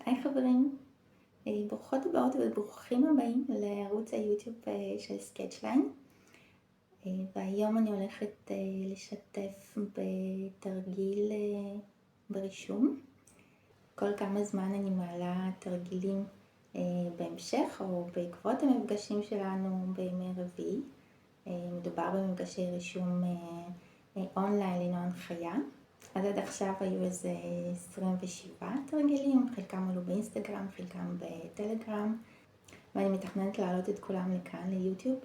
היי חברים, ברוכות הבאות וברוכים הבאים לערוץ היוטיוב של סקצ'ליין. והיום אני הולכת לשתף בתרגיל ברישום. כל כמה זמן אני מעלה תרגילים בהמשך או בעקבות המפגשים שלנו בימי רביעי. מדובר במפגשי רישום אונליין ללא הנחיה. אז עד עכשיו היו איזה 27 תרגילים, חלקם עלו באינסטגרם, חלקם בטלגרם, ואני מתכננת להעלות את כולם לכאן, ליוטיוב,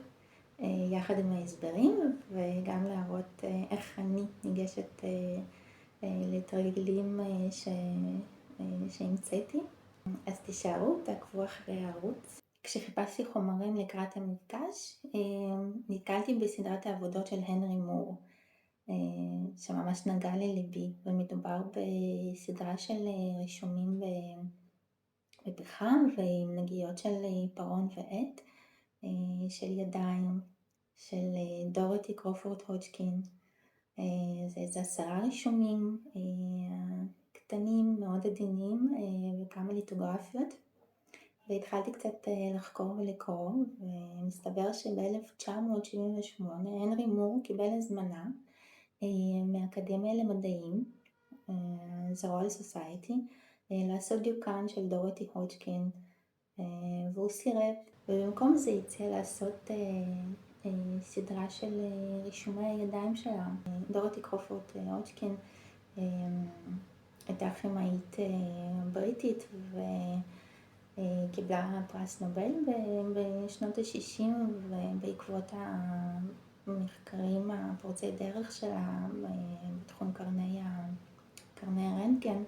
יחד עם ההסברים, וגם להראות איך אני ניגשת לתרגילים שהמצאתי. אז תישארו, תעקבו אחרי הערוץ. כשחיפשתי חומרים לקראת המפגש, נתקלתי בסדרת העבודות של הנרי מור, שממש נגע לליבי, ומדובר בסדרה של רישומים בפחם ועם נגיעות של פרעון ועט, של ידיים, של דורותי קרופורד הודג'קין. זה איזה 10 רישומים קטנים, מאוד עדינים, וכמה ליטוגרפיות. והתחלתי קצת לחקור ולקרוא, ומסתבר שב-1978 הנרי מור קיבל הזמנה מהאקדמיה למדעים, The Royal Society, לעשות דיוקן של דורותי הודג'קין, והוא סירב, ובמקום זה הציע לעשות סדרה של רישומי הידיים שלה. דורותי קרופורד הודג'קין הייתה כימאית בריטית וקיבלה פרס נובל בשנות ה-60, ובעקבות המחקרים הפורצי דרך שלה בתחום קרני הרנטגן,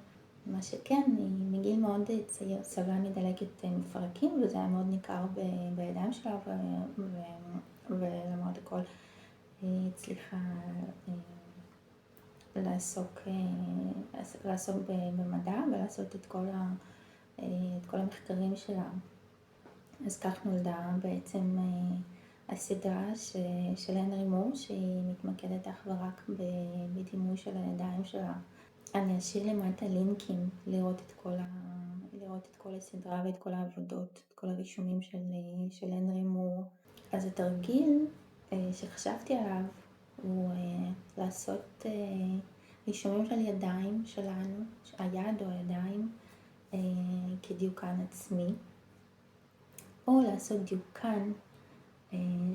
מה שכן, היא מגיל מאוד צעיר סבלה מדלקת מפרקים, וזה היה מאוד ניכר בידיים שלה, ולמרות הכל היא הצליחה לעסוק במדע ולעשות את כל המחקרים שלה. אז כך נולדה בעצם הסדרה של הנרי מור, שהיא מתמקדת אך ורק בדימוי של הידיים שלה. אני אשאיר למטה לינקים לראות את כל הסדרה ואת כל העבודות, את כל הרישומים של הנרי מור. אז התרגיל שחשבתי עליו הוא לעשות רישומים של ידיים שלנו, היד או הידיים, כדיוקן עצמי, או לעשות דיוקן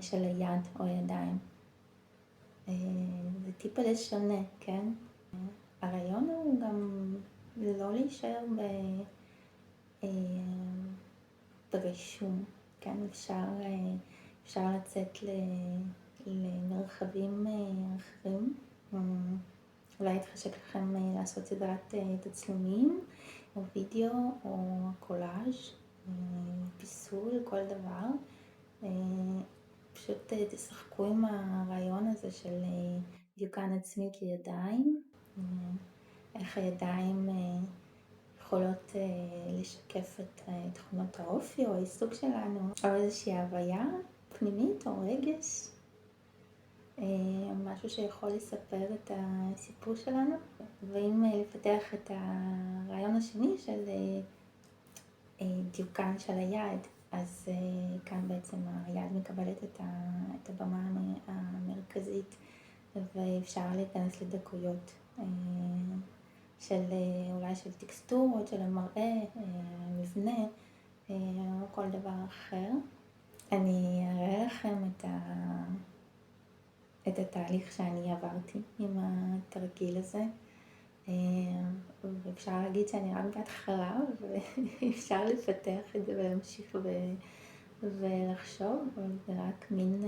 של היד או הידיים. זה טיפה שונה, כן? הרעיון הוא גם לא להישאר ברישום, כן? אפשר לצאת למרחבים אחרים. אולי יתחשק לכם לעשות סדרת תצלומים, או וידאו, או קולאז', פיסול, כל דבר. פשוט תשחקו עם הרעיון הזה של דיוקן עצמי כידיים, איך הידיים יכולות לשקף את תכונות האופי או העיסוק שלנו, או איזושהי הוויה פנימית או רגש, משהו שיכול לספר את הסיפור שלנו. ואם לפתח את הרעיון השני של דיוקן של היד, אז כאן בעצם היד מקבלת את הבמה המרכזית, ואפשר להיכנס לדקויות אולי של טקסטורות, של המראה, מבנה, או כל דבר אחר. אני אראה לכם את התהליך שאני עברתי עם התרגיל הזה, ואפשר להגיד שאני רק בהתחלה, ואפשר לפתח את זה ולהמשיך ולחשוב, זה רק מין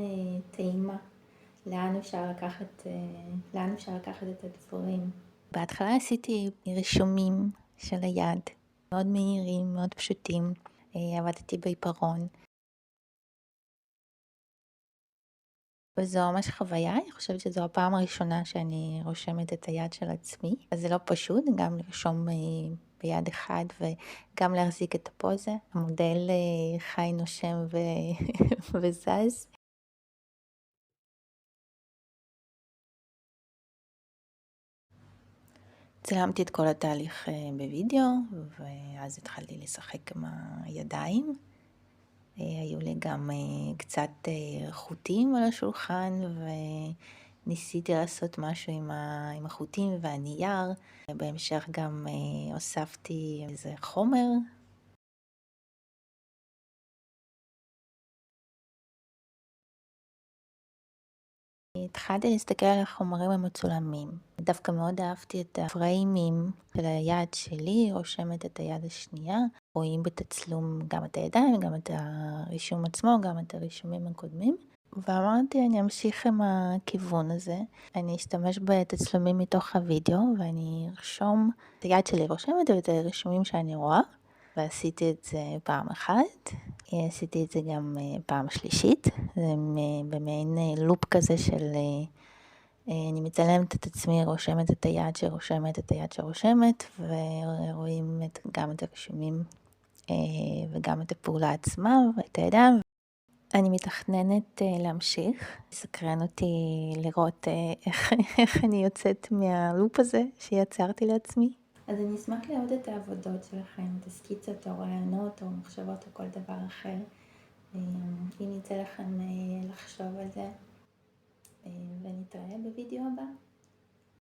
טעימה לאן אפשר לקחת את הדברים. בהתחלה עשיתי רישומים של היד, מאוד מהירים, מאוד פשוטים, עבדתי בעיפרון. וזו ממש חוויה, אני חושבת שזו הפעם הראשונה שאני רושמת את היד של עצמי, אז זה לא פשוט, גם לרשום ביד אחד וגם להחזיק את הפוזה. המודל חי, נושם וזז. צילמתי את כל התהליך בווידאו, ואז התחלתי לשחק עם הידיים. היו לי גם קצת חוטים על השולחן, וניסיתי לעשות משהו עם החוטים והנייר. בהמשך גם הוספתי איזה חומר. התחלתי להסתכל על החומרים המצולמים. דווקא מאוד אהבתי את הפריימים של היד שלי, רושמת את היד השנייה. רואים בתצלום גם את הידיים, גם את הרישום עצמו, גם את הרישומים הקודמים. ואמרתי, אני אמשיך עם הכיוון הזה. אני אשתמש בתצלומים מתוך הוידאו, ואני ארשום את היד שלי רושמת ואת הרישומים שאני רואה. ועשיתי את זה פעם אחת. עשיתי את זה גם פעם שלישית. זה במעין לופ כזה של אני מצלמת את עצמי, רושמת את היד שרושמת את היד שרושמת, ורואים גם את הרישומים וגם את הפעולה עצמה ואת הידיים. אני מתכננת להמשיך. סקרן אותי לראות איך אני יוצאת מהלופ הזה שיצרתי לעצמי. אז אני אשמח לראות את העבודות שלכם, את הסקיצות או רעיונות או מחשבות או כל דבר אחר. אם יצא לכם לחשוב על זה, ונתראה בווידאו הבא.